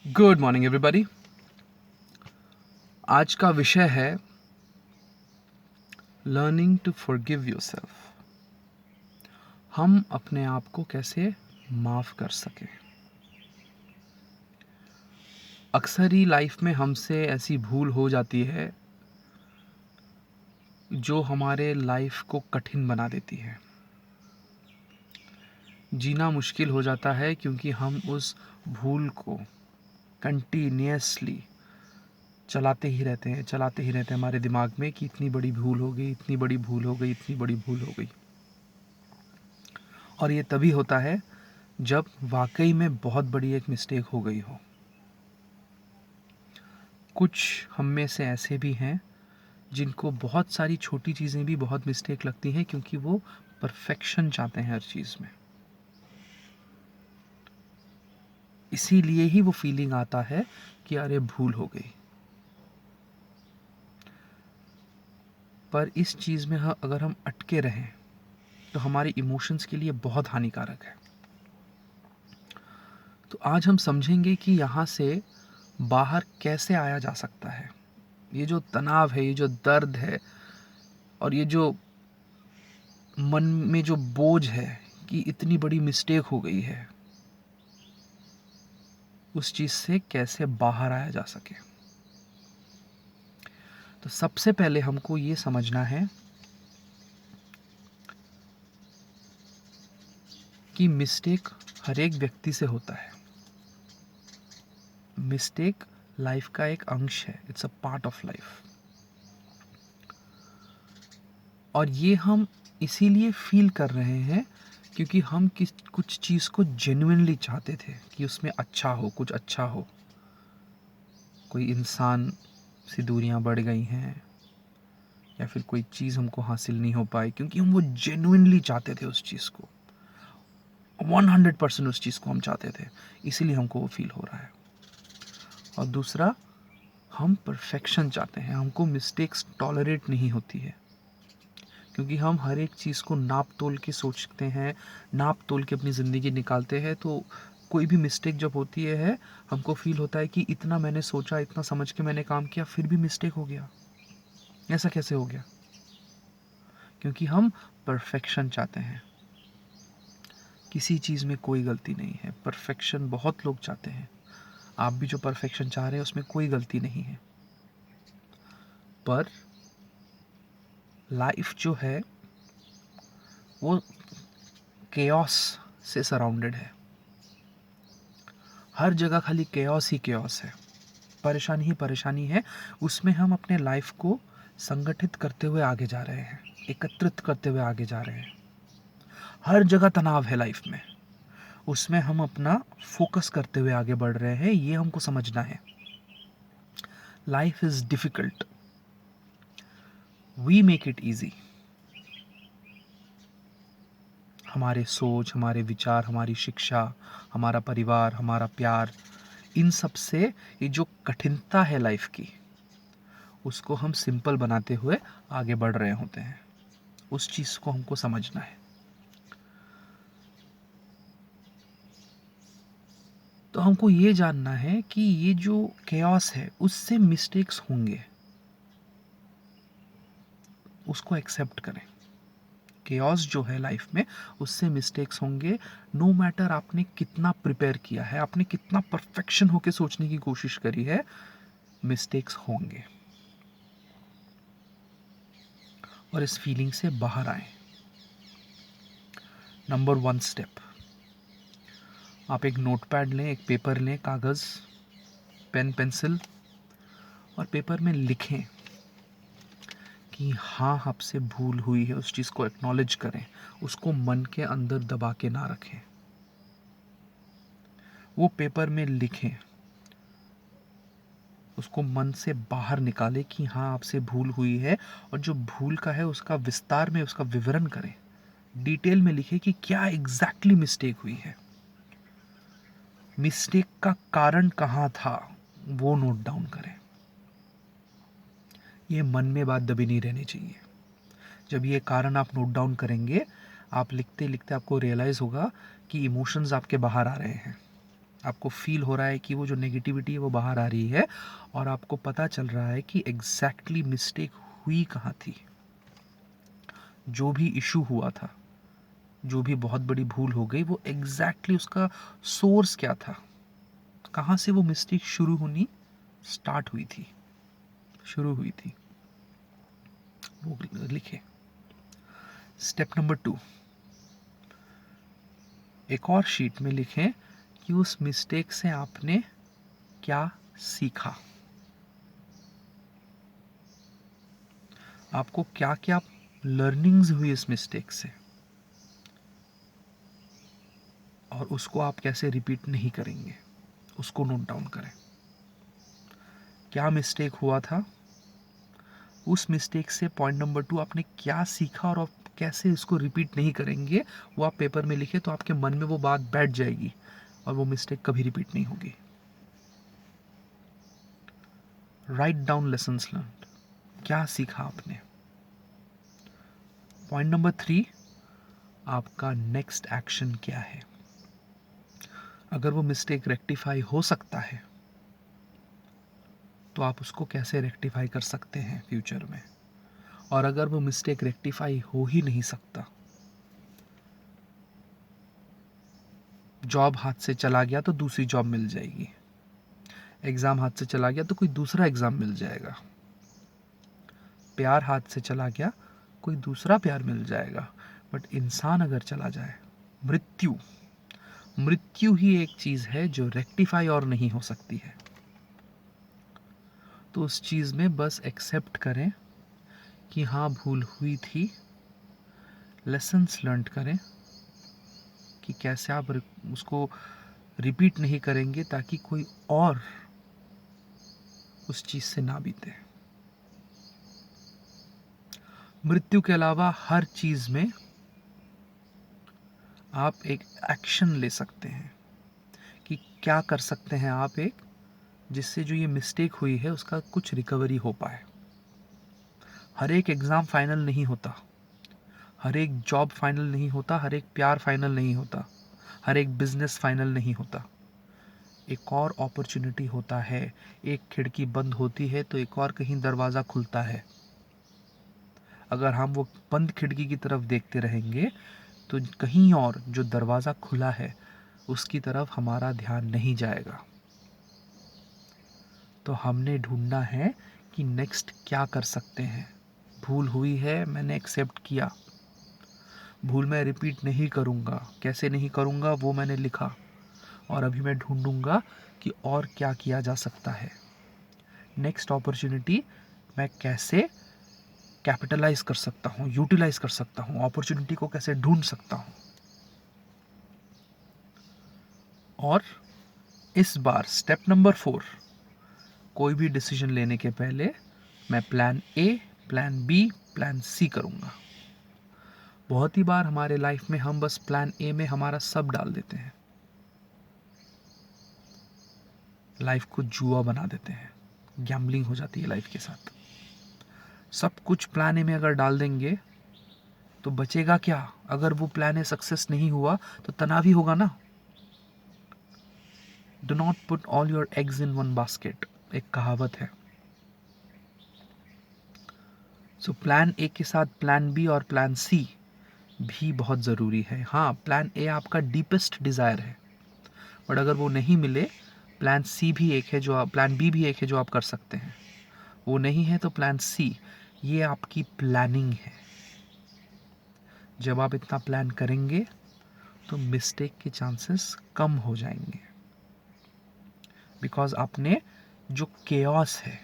Good morning everybody. आज का विषय है लर्निंग टू फॉरगिव योरसेल्फ। हम अपने आप को कैसे माफ़ कर सकें। अक्सर ही लाइफ में हमसे ऐसी भूल हो जाती है जो हमारे लाइफ को कठिन बना देती है। जीना मुश्किल हो जाता है क्योंकि हम उस भूल को कंटिन्यूअसली चलाते ही रहते हैं हमारे दिमाग में कि इतनी बड़ी भूल हो गई, इतनी बड़ी भूल हो गई, इतनी बड़ी भूल हो गई। और ये तभी होता है जब वाकई में बहुत बड़ी एक मिस्टेक हो गई हो। कुछ हम में से ऐसे भी हैं जिनको बहुत सारी छोटी चीज़ें भी बहुत मिस्टेक लगती हैं क्योंकि वो परफेक्शन चाहते हैं हर चीज़ में। इसीलिए ही वो फीलिंग आता है कि अरे भूल हो गई। पर इस चीज़ में अगर हम अटके रहें तो हमारे इमोशंस के लिए बहुत हानिकारक है। तो आज हम समझेंगे कि यहाँ से बाहर कैसे आया जा सकता है। ये जो तनाव है, ये जो दर्द है और ये जो मन में जो बोझ है कि इतनी बड़ी मिस्टेक हो गई है, उस चीज़ से कैसे बाहर आया जा सके। तो सबसे पहले हमको ये समझना है कि मिस्टेक हर एक व्यक्ति से होता है। मिस्टेक लाइफ का एक अंश है, it's a part of life. और ये हम इसीलिए फील कर रहे हैं क्योंकि हम कुछ चीज़ को जेन्युइनली चाहते थे कि उसमें अच्छा हो, कुछ अच्छा हो। कोई इंसान से दूरियां बढ़ गई हैं या फिर कोई चीज़ हमको हासिल नहीं हो पाई क्योंकि हम वो जेन्युइनली चाहते थे उस चीज़ को, 100% उस चीज़ को हम चाहते थे, इसीलिए हमको वो फील हो रहा है। और दूसरा, हम परफेक्शन चाहते हैं, हमको मिस्टेक्स टॉलरेट नहीं होती है क्योंकि हम हर एक चीज़ को नाप तोल के सोचते हैं, नाप तोल के अपनी ज़िंदगी निकालते हैं। तो कोई भी मिस्टेक जब होती है हमको फील होता है कि इतना मैंने सोचा, इतना समझ के मैंने काम किया, फिर भी मिस्टेक हो गया, ऐसा कैसे हो गया? क्योंकि हम परफेक्शन चाहते हैं। किसी चीज़ में कोई गलती नहीं है, परफेक्शन बहुत लोग चाहते हैं। आप भी जो परफेक्शन चाह रहे हैं उसमें कोई गलती नहीं है। पर लाइफ जो है वो केओस से सराउंडेड है। हर जगह खाली केओस ही केओस है, परेशानी ही परेशानी है। उसमें हम अपने लाइफ को संगठित करते हुए आगे जा रहे हैं, एकत्रित करते हुए आगे जा रहे हैं। हर जगह तनाव है लाइफ में, उसमें हम अपना फोकस करते हुए आगे बढ़ रहे हैं। ये हमको समझना है। Life is difficult, we make it easy. हमारे सोच, हमारे विचार, हमारी शिक्षा, हमारा परिवार, हमारा प्यार, इन सब से ये जो कठिनता है लाइफ की, उसको हम सिंपल बनाते हुए आगे बढ़ रहे होते हैं। उस चीज़ को हमको समझना है। तो हमको ये जानना है कि ये जो केओस है उससे मिस्टेक्स होंगे, उसको एक्सेप्ट करें। केओस जो है लाइफ में, उससे मिस्टेक्स होंगे। नो मैटर आपने कितना प्रिपेयर किया है, आपने कितना परफेक्शन होके सोचने की कोशिश करी है, मिस्टेक्स होंगे। और इस फीलिंग से बाहर आए। नंबर 1 स्टेप, आप एक नोटपैड लें, एक पेपर लें, कागज़, पेन, पेंसिल, और पेपर में लिखें कि हाँ, आपसे भूल हुई है। उस चीज़ को एक्नॉलेज करें, उसको मन के अंदर दबा के ना रखें। वो पेपर में लिखें, उसको मन से बाहर निकालें कि हाँ, आपसे भूल हुई है। और जो भूल का है उसका विस्तार में उसका विवरण करें, डिटेल में लिखें कि क्या एग्जैक्टली मिस्टेक हुई है, मिस्टेक का कारण कहाँ था, वो नोट डाउन करें। ये मन में बात दबी नहीं रहनी चाहिए। जब ये कारण आप नोट डाउन करेंगे, आप लिखते लिखते आपको रियलाइज़ होगा कि इमोशंस आपके बाहर आ रहे हैं। आपको फील हो रहा है कि वो जो नेगेटिविटी है वो बाहर आ रही है, और आपको पता चल रहा है कि एग्जैक्टली मिस्टेक हुई कहाँ थी, जो भी इशू हुआ था, जो भी बहुत बड़ी भूल हो गई, वो एग्जैक्टली उसका सोर्स क्या था, कहाँ से वो मिस्टेक शुरू होनी स्टार्ट हुई थी, शुरू हुई थी, वो लिखे। स्टेप नंबर 2, एक और शीट में लिखें कि उस मिस्टेक से आपने क्या सीखा, आपको क्या क्या लर्निंग्स हुई इस मिस्टेक से, और उसको आप कैसे रिपीट नहीं करेंगे, उसको नोट डाउन करें। क्या मिस्टेक हुआ था, उस मिस्टेक से पॉइंट नंबर 2 आपने क्या सीखा, और आप कैसे इसको रिपीट नहीं करेंगे, वो आप पेपर में लिखे, तो आपके मन में वो बात बैठ जाएगी और वो मिस्टेक कभी रिपीट नहीं होगी। राइट डाउन लेसन्स लर्न्ड, क्या सीखा आपने। पॉइंट नंबर 3, आपका नेक्स्ट एक्शन क्या है। अगर वो मिस्टेक रेक्टिफाई हो सकता है तो आप उसको कैसे रेक्टिफाई कर सकते हैं फ्यूचर में, और अगर वो मिस्टेक रेक्टिफाई हो ही नहीं सकता, जॉब हाथ से चला गया तो दूसरी जॉब मिल जाएगी, एग्ज़ाम हाथ से चला गया तो कोई दूसरा एग्ज़ाम मिल जाएगा, प्यार हाथ से चला गया कोई दूसरा प्यार मिल जाएगा, बट इंसान अगर चला जाए, मृत्यु, मृत्यु ही एक चीज़ है जो रेक्टिफाई और नहीं हो सकती है। तो उस चीज़ में बस एक्सेप्ट करें कि हाँ भूल हुई थी, लेसन्स लर्न करें कि कैसे आप उसको रिपीट नहीं करेंगे ताकि कोई और उस चीज़ से ना बीते। मृत्यु के अलावा हर चीज़ में आप एक एक्शन ले सकते हैं कि क्या कर सकते हैं आप, एक जिससे जो ये मिस्टेक हुई है उसका कुछ रिकवरी हो पाए। हर एक एग्ज़ाम फाइनल नहीं होता, हर एक जॉब फाइनल नहीं होता, हर एक प्यार फाइनल नहीं होता, हर एक बिजनेस फाइनल नहीं होता। एक और अपॉर्चुनिटी होता है, एक खिड़की बंद होती है तो एक और कहीं दरवाज़ा खुलता है। अगर हम वो बंद खिड़की की तरफ देखते रहेंगे तो कहीं और जो दरवाज़ा खुला है उसकी तरफ हमारा ध्यान नहीं जाएगा। तो हमने ढूंढना है कि नेक्स्ट क्या कर सकते हैं। भूल हुई है, मैंने एक्सेप्ट किया, भूल मैं रिपीट नहीं करूँगा, कैसे नहीं करूँगा वो मैंने लिखा, और अभी मैं ढूंढूंगा कि और क्या किया जा सकता है। नेक्स्ट अपॉर्चुनिटी मैं कैसे कैपिटलाइज कर सकता हूँ, यूटिलाइज कर सकता हूँ, अपॉर्चुनिटी को कैसे ढूंढ सकता हूँ। और इस बार स्टेप नंबर 4, कोई भी डिसीजन लेने के पहले मैं plan A, plan B, plan C करूँगा। बहुत ही बार हमारे लाइफ में हम बस प्लान ए में हमारा सब डाल देते हैं, लाइफ को जुआ बना देते हैं, गैम्बलिंग हो जाती है लाइफ के साथ। सब कुछ प्लान ए में अगर डाल देंगे तो बचेगा क्या। अगर वो प्लान ए सक्सेस नहीं हुआ तो तनाव ही होगा ना। Do not put all your eggs in one basket, एक कहावत है। सो प्लान ए के साथ प्लान बी और प्लान सी भी बहुत ज़रूरी है। हाँ, प्लान ए आपका डीपेस्ट डिज़ायर है, बट अगर वो नहीं मिले, प्लान सी भी एक है जो आप, प्लान बी भी एक है जो आप कर सकते हैं। वो नहीं है तो प्लान सी, ये आपकी प्लानिंग है। जब आप इतना प्लान करेंगे तो मिस्टेक के चांसेस कम हो जाएंगे, बिकॉज आपने जो केओस है,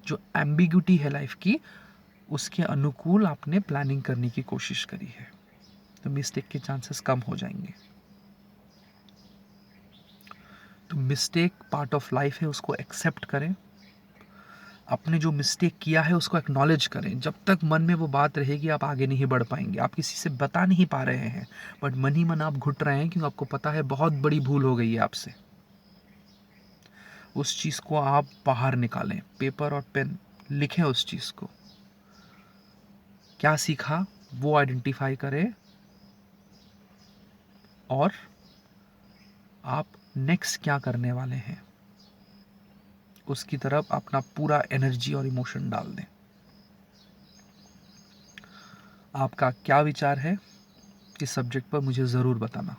जो एम्बिग्यूटी है लाइफ की, उसके अनुकूल आपने प्लानिंग करने की कोशिश करी है, तो मिस्टेक के चांसेस कम हो जाएंगे। तो मिस्टेक पार्ट ऑफ लाइफ है, उसको एक्सेप्ट करें। अपने जो मिस्टेक किया है उसको एक्नॉलेज करें। जब तक मन में वो बात रहेगी आप आगे नहीं बढ़ पाएंगे। आप किसी से बता नहीं पा रहे हैं, बट मन ही मन आप घुट रहे हैं क्योंकि आपको पता है बहुत बड़ी भूल हो गई है आपसे। उस चीज़ को आप बाहर निकालें, पेपर और पेन लिखें उस चीज़ को। क्या सीखा वो आइडेंटिफाई करें, और आप नेक्स्ट क्या करने वाले हैं उसकी तरफ अपना पूरा एनर्जी और इमोशन डाल दें। आपका क्या विचार है इस सब्जेक्ट पर मुझे ज़रूर बताना।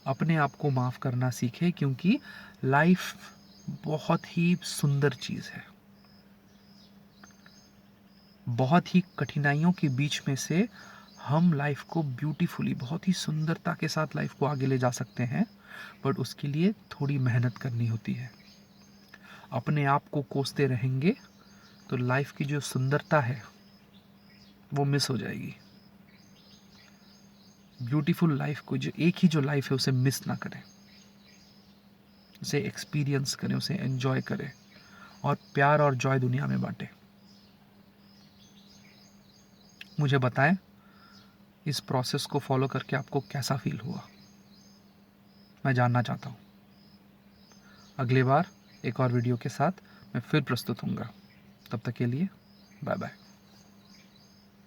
अपने आप को माफ़ करना सीखें, क्योंकि लाइफ बहुत ही सुंदर चीज़ है। बहुत ही कठिनाइयों के बीच में से हम लाइफ को ब्यूटीफुली, बहुत ही सुंदरता के साथ लाइफ को आगे ले जा सकते हैं, बट उसके लिए थोड़ी मेहनत करनी होती है। अपने आप को कोसते रहेंगे तो लाइफ की जो सुंदरता है वो मिस हो जाएगी। ब्यूटीफुल लाइफ को, जो एक ही जो लाइफ है, उसे मिस ना करें, उसे एक्सपीरियंस करें, उसे एंजॉय करें और प्यार और जॉय दुनिया में बांटें। मुझे बताएं इस प्रोसेस को फॉलो करके आपको कैसा फील हुआ, मैं जानना चाहता हूँ। अगली बार एक और वीडियो के साथ मैं फिर प्रस्तुत होऊंगा। तब तक के लिए बाय बाय।